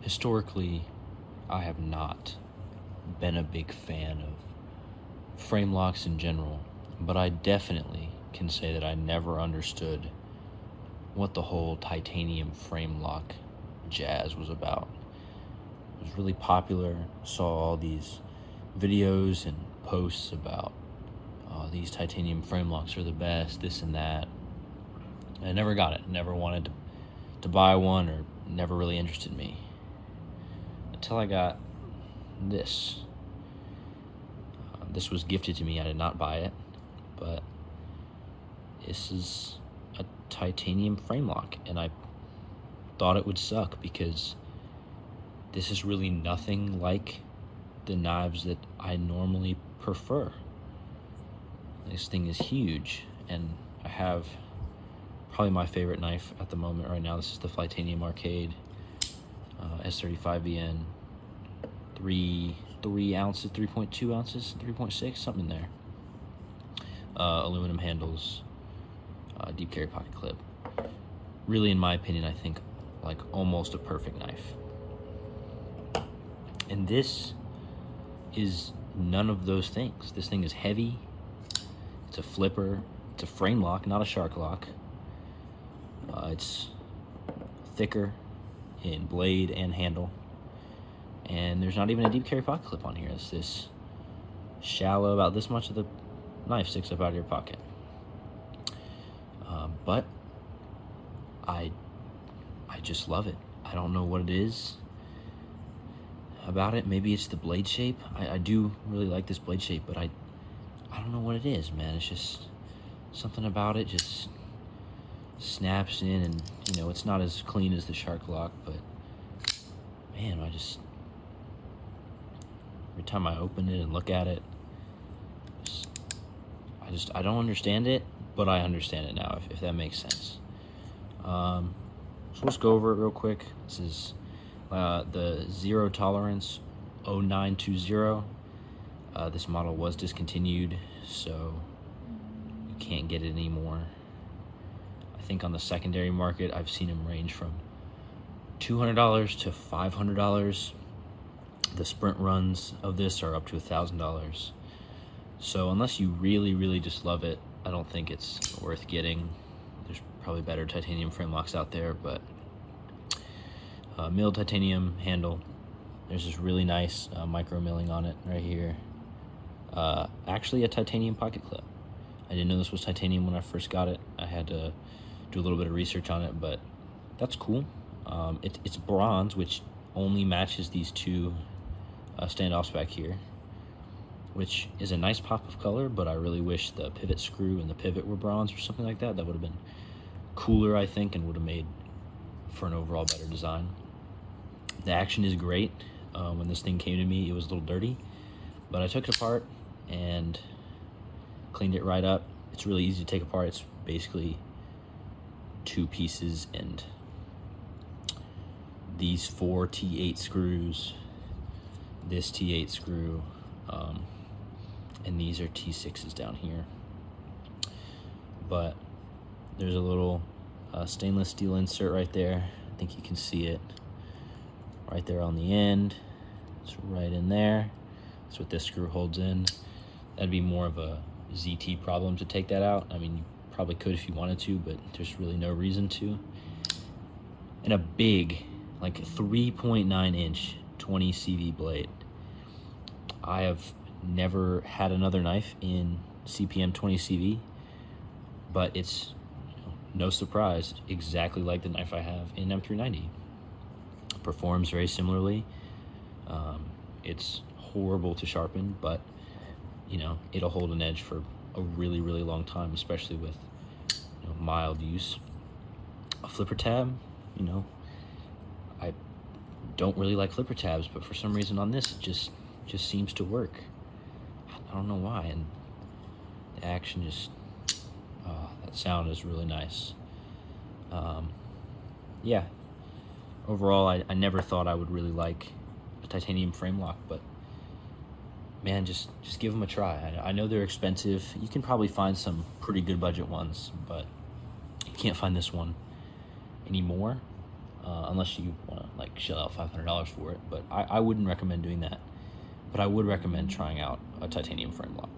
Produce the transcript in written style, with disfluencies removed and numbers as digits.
historically, I have not been a big fan of frame locks in general, but I definitely can say that I never understood what the whole titanium frame lock jazz was about. It was really popular. Saw all these videos and posts about these titanium frame locks are the best, this and that. I never got it. Never wanted to buy one, or never really interested me. Until I got this. This was gifted to me. I did not buy it, but this is a titanium frame lock, and I thought it would suck because this is really nothing like the knives that I normally prefer. This thing is huge, and I have probably my favorite knife at the moment right now. This is the Flytanium Arcade S35VN, 3 ounces, 3.2 ounces, 3.6, something in there. Aluminum handles, deep carry pocket clip. Really, in my opinion, I think like almost a perfect knife. And this is none of those things. This thing is heavy. It's a flipper. It's a frame lock, not a shark lock. It's thicker in blade and handle. And there's not even a deep carry pocket clip on here. It's this shallow, about this much of the knife sticks up out of your pocket. But I just love it. I don't know what it is about it. Maybe it's the blade shape. I do really like this blade shape, but I don't know what it is, man. It's just something about it just snaps in, and you know, it's not as clean as the shark lock, but man, every time I open it and look at it, I don't understand it, but I understand it now, if that makes sense. So let's go over it real quick. This is the Zero Tolerance 0920. This model was discontinued, so you can't get it anymore. I think on the secondary market, I've seen them range from $200 to $500. The sprint runs of this are up to $1,000. So unless you really, really just love it, I don't think it's worth getting. There's probably better titanium frame locks out there, but milled titanium handle. There's this really nice micro milling on it right here. Actually a titanium pocket clip. I didn't know this was titanium when I first got it. I had to do a little bit of research on it, but that's cool. It's bronze, which only matches these two standoffs back here, which is a nice pop of color, but I really wish the pivot screw and the pivot were bronze or something like that. That would have been cooler, I think, and would have made for an overall better design. The action is great. When this thing came to me, it was a little dirty, but I took it apart and cleaned it right up. It's really easy to take apart. It's basically two pieces and these 4 T8 screws, this T8 screw, and these are T6s down here. But there's a little stainless steel insert right there. I think you can see it right there on the end. It's right in there. That's what this screw holds in. That'd be more of a ZT problem to take that out. I mean, you probably could if you wanted to, but there's really no reason to. And a big, like 3.9 inch 20 CV blade. I have never had another knife in CPM 20 CV, but it's no surprise, exactly like the knife I have in M390. Performs very similarly. It's horrible to sharpen, but you know, it'll hold an edge for a really, really long time, especially with mild use. A flipper tab, you know, I don't really like flipper tabs, but for some reason on this, it just seems to work. I don't know why, and the action just, that sound is really nice. Yeah, overall, I never thought I would really like a titanium frame lock, but man, just give them a try. I know they're expensive. You can probably find some pretty good budget ones, but you can't find this one anymore unless you want to like shell out $500 for it, but I wouldn't recommend doing that. But I would recommend trying out a titanium frame lock.